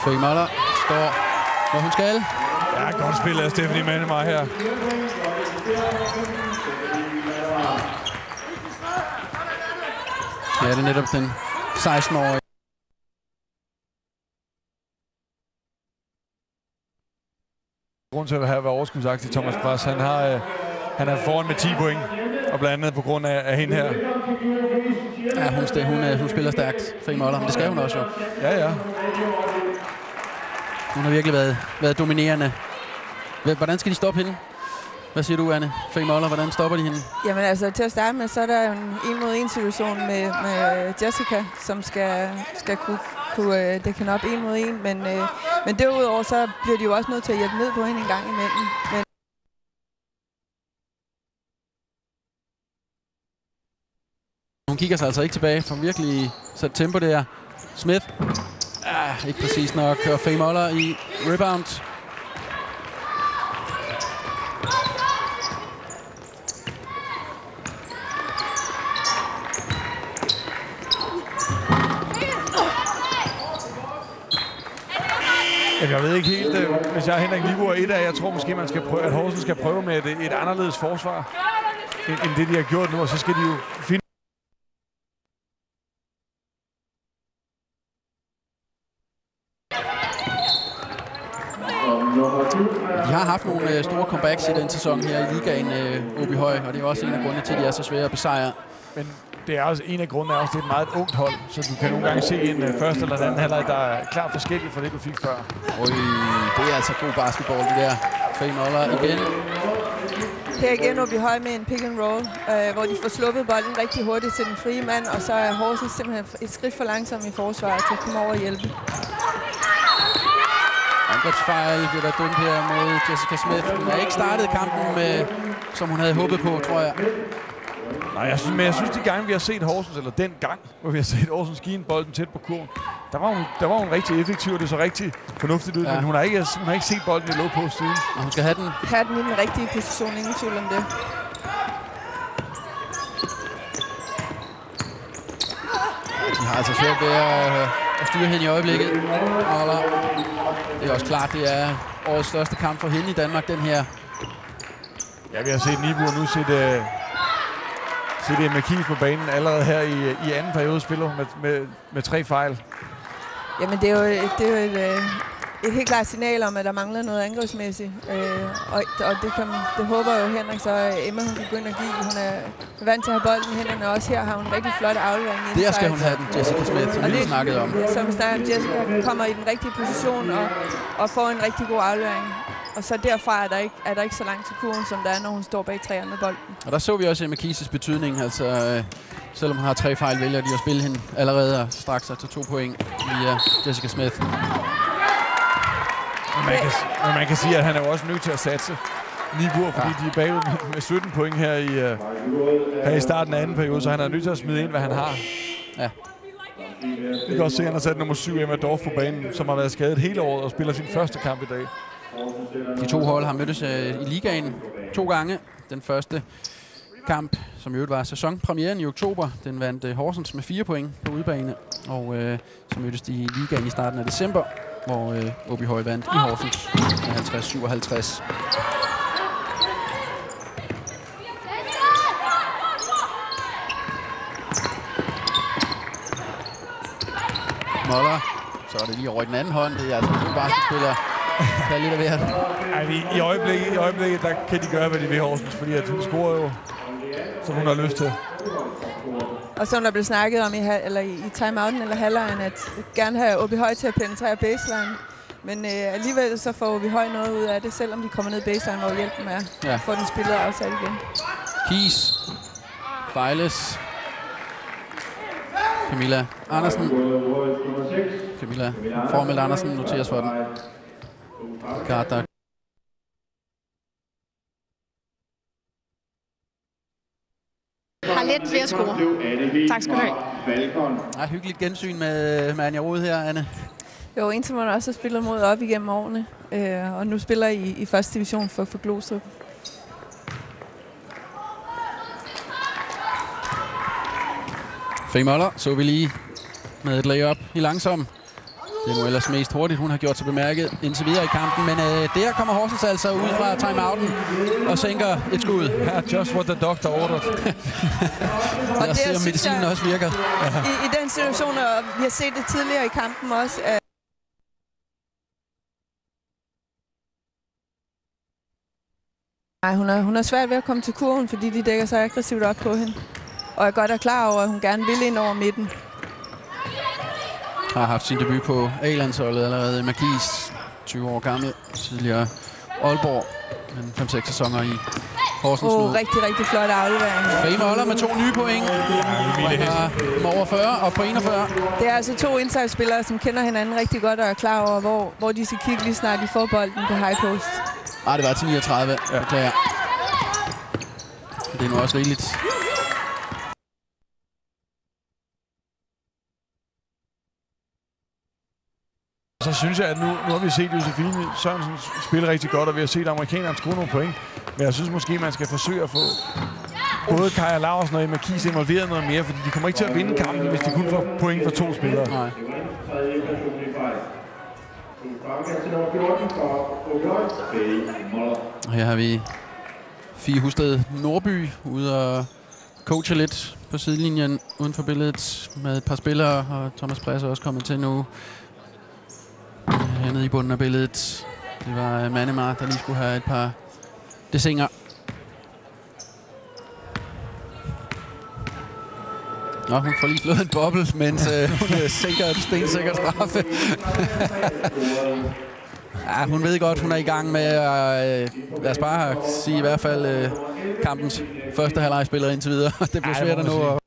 Fie Møller står, hvor hun skal. Ja, godt spil af Stephanie Mannemar her. Ja, det er netop den 16-årige. Grunden til at have været overskudsagtig, Thomas Brass, han er foran med 10 point, og blandt andet på grund af hende her. Ja, hun spiller stærkt, Fie Møller, men det skal hun også jo. Ja. Hun har virkelig været dominerende. Hvordan skal de stoppe hende? Hvad siger du, Anne? Fie Møller, hvordan stopper de hende? Jamen altså, til at starte med, så er der jo en 1-mod-1 situation med Jessica, som skal kunne dække hende op 1-mod-1, men derudover så bliver de jo også nødt til at hjælpe ned på hende en gang imellem. Men hun kigger sig altså ikke tilbage, for virkelig sat tempo der. Smith, ikke præcis nok, og Fie Møller i rebound. Jeg ved ikke helt, hvis jeg er Henrik Nivur et af, jeg tror måske, at Horsens skal prøve med et anderledes forsvar, end det de har gjort nu, og så skal de jo finde. De har haft nogle store comebacks i den sæson her i ligaen, OB Høj, og det er også en af grundene til, at de er så svære at besejre. Men det er også en af grundene, at det er et meget ungt hold, så du kan nogle gange se en første eller anden halvleg, der er klart forskelligt fra det, du fik før. Det er altså god basketball, det der. Fie Møller igen. Her igen OB Høj med en pick and roll, hvor de får sluppet bolden rigtig hurtigt til den frie mand, og så er Horsens simpelthen et skridt for langsomt i forsvaret til at komme over og hjælpe. Angrebsfejl bliver der dømt her mod Jessica Smith. Hun har ikke startet kampen, som hun havde håbet på, tror jeg. Nej, jeg synes de gange, vi har set Horsens, eller den gang, hvor vi har set Horsens give en bolden tæt på kurven, der var hun rigtig effektiv, og det så rigtig fornuftigt ud, men hun har ikke set bolden i low post siden. Og hun skal have den. Have den i den rigtige position, ingen tvivl om det. De har altså svært ved at styre hende i øjeblikket. Det er også klart, det er årets største kamp for hende i Danmark, den her. Ja, vi har set Nibur nu sætte Emma Kies på banen allerede her i anden periode, spiller hun med 3 fejl. Jamen, det er jo et helt klart signal om, at der mangler noget angrebsmæssigt. Og det håber jo Henrik, så Emma hun kan gå ind og give. Hun er vant til at have bolden i hænderne, og også her har hun en rigtig flot aflevering. Der skal hun have den, Jessica Smith, som vi har snakket om. Som Jessica kommer i den rigtige position og får en rigtig god aflevering. Og så derfra er der ikke så langt til kurven, som der er, når hun står bag træerne med bolden. Og der så vi også Emma Kies' betydning. Altså, selvom hun har 3 fejl, vælger de at spille hende allerede og straks sig til 2 point via Jessica Smith. Men man kan sige, at han er jo også nødt til at satse Nibur, fordi de er bagud med 17 point her i starten af anden periode, så han er nødt til at smide ind, hvad han har. Ja. Vi kan også se, at han har sat nummer 7 Emma Dorf på banen, som har været skadet hele året og spiller sin første kamp i dag. De 2 hold har mødtes i ligaen 2 gange. Den første kamp, som jo var sæsonpremieren i oktober, den vandt Horsens med 4 point på udebane. Og så mødtes de i ligaen i starten af december, hvor OB Høj vandt i Horsens med 50-57. Møller, så er det lige over i den anden hånd. Det er altså en god basketspiller. Der er lidt af hvert. I øjeblikket, der kan de gøre, hvad de vil Horsens, fordi at hun scorer jo, som hun har lyst til. Og som der blev snakket om i timeouten eller halvlejen, at gerne have OB Høj til at penetrere baseline. Men alligevel så får vi Høj noget ud af det, selvom de kommer ned baseline, hvor hjælpen er. Ja. Får den spillet afsat igen. Kies. Fejles. Camilla Andersen. Camilla Formel Andersen noteres for den. Carter. Har lidt flere score. Tak skal du have. Ja, hyggeligt gensyn med Anja Rode her, Anne. Jo, en som man også har spillet mod op igennem årene. Og nu spiller i første division for Glostrup. Fie Møller så vi lige med et layup i langsom. Det er nu ellers mest hurtigt, hun har gjort sig bemærket indtil videre i kampen. Men der kommer Horsens altså ud fra timeouten og sænker et skud. Ja, just what the doctor ordered. Og det ser medicinen også virker. I den situation, og vi har set det tidligere i kampen også, at hun er svært ved at komme til kurven, fordi de dækker sig aggressivt op på hende. Og er godt klar over, at hun gerne vil ind over midten. Har haft sin debut på A-landsholdet allerede. Magis, 20 år gammel, tidligere Aalborg, men 5-6 sæsoner i Horsens nu. Rigtig, rigtig flot aflevering. Faye Møller med 2 nye point. Bringer over 40 og på 41. Det er altså 2 indsatsspillere, som kender hinanden rigtig godt og er klar over, hvor de skal kigge lige snart de får bolden på high post. Det var til 39. Beklager. Det er nu også rigeligt. Så synes jeg, at nu har vi set Josefine Sørensen spille rigtig godt, og vi har set amerikanerne score nogle point. Men jeg synes måske, man skal forsøge at få både Kaja Laursen og Emma Kies involveret noget mere, fordi de kommer ikke til at vinde kampen, hvis de kun får point for 2 spillere. Nej. Her har vi Fie Husted Nordby ude og coache lidt på sidelinjen uden for billedet med et par spillere, og Thomas Press er også kommet til nu. Hernede i bunden af billedet. Det var Mannemar, der lige skulle have et par dessinger. Nå, hun får lige slået en boble, mens hun sænker et stensikker straffe. Ja, hun ved godt, hun er i gang med at, lad os bare sige i hvert fald, kampens første halvleg-spiller indtil videre. Det bliver svært at nå.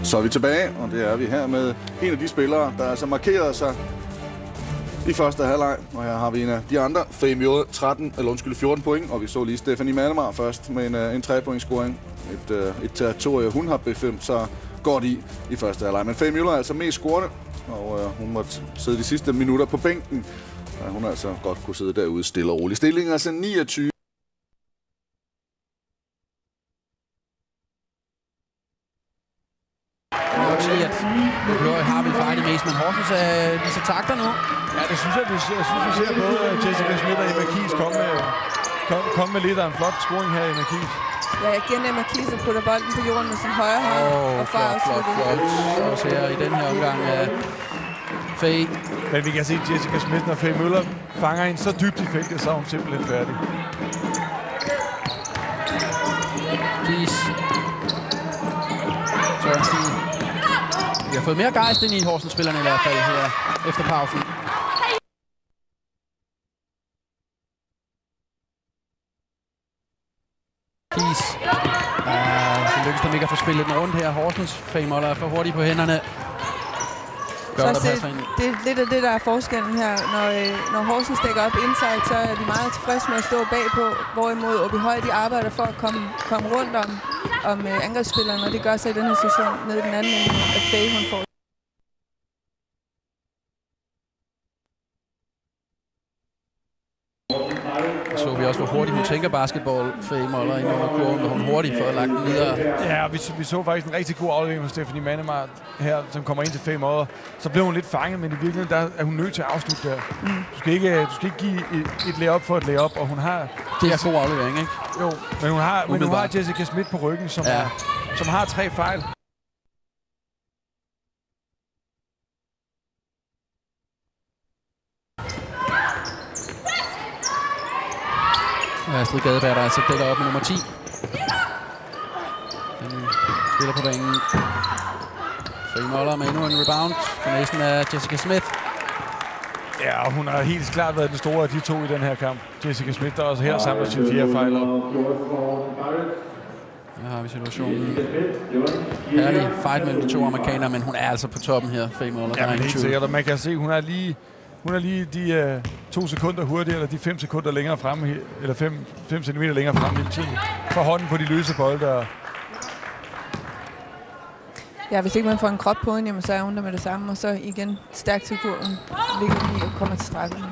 Så er vi tilbage, og det er vi her med en af de spillere, der altså markerede sig i første halvleg. Og her har vi en af de andre, Faye Mjøde, 14 point, og vi så lige Stephanie Mannemar først med en 3-point-scoring. Et territorie, hun har befemt, så går de i første halvleg. Men Faye Mjøde er altså mest scorende, og hun måtte sidde de sidste minutter på bænken. Og hun har altså godt kunne sidde derude stille og roligt. Stillingen er altså 29. Har vi fejlet mest, men Horsens er lige så takter nu. Ja, det synes jeg. Jeg synes, vi ser både Jessica Schmidt og Emma Kies komme med lidt af en flot scoring her i Emma Kies. Ja, igen Emma Kies og putter bolden på jorden med sin højre hånd. Og flot. Også her i den her omgang af Faye. Men vi kan se, at Jessica Schmidt, når Faye Møller fanger en så dybt i feltet, så er hun simpelthen færdig. Kies. Sørensen. Vi har fået mere gejst ind i Horsens-spillerne i hvert fald her efter pausen. Kies. Det lykkes dem ikke at få spillet den rundt her. Horsens Faye Møller er for hurtigt på hænderne. Det er lidt af det, der er forskellen her. Når Horsens dækker op inside, så er de meget tilfredse med at stå bagpå. Hvorimod Åbyhøj, de arbejder for at komme rundt om angrebsspillerne, og det gør sig i den her situation ned i den anden ende, at Faye hun får. Så vi også, hvor hurtigt hun tænker basketball, Faye Møller ind under kurven, og hun hurtigt får lagt den videre. Ja, vi så faktisk en rigtig god aflevering fra Stephanie Mannemar her, som kommer ind til Faye Møller. Så blev hun lidt fanget, men i virkeligheden der er hun nødt til at afslutte der. Du skal ikke give et layup for et layup, og hun har... Det er en god aflevering, ikke? Jo, men hun har Jessica Schmidt på ryggen, som har 3 fejl. Astrid Gadeberg, der altså dækker op med nummer 10. Den spiller på banen. Faye Møller med endnu en rebound på næsten af Jessica Schmidt. Ja, og hun har helt klart været den store af de to i den her kamp. Jessica Schmidt, der også her samler sin 4 fejl op. Her har vi situationen. Herlig fight mellem de to amerikanere, men hun er altså på toppen her, Faye Møller. Ja, men helt sikkert, og man kan se, hun er lige de 2 sekunder hurtigere, eller de 5 sekunder længere fremme, eller 5 centimeter længere fremme hele tiden. For hånden på de løse bolde. Ja, hvis ikke man får en krop på hende, så er hun der med det samme, og så igen stærkt til kurven, ligger lige og kommer til straffen.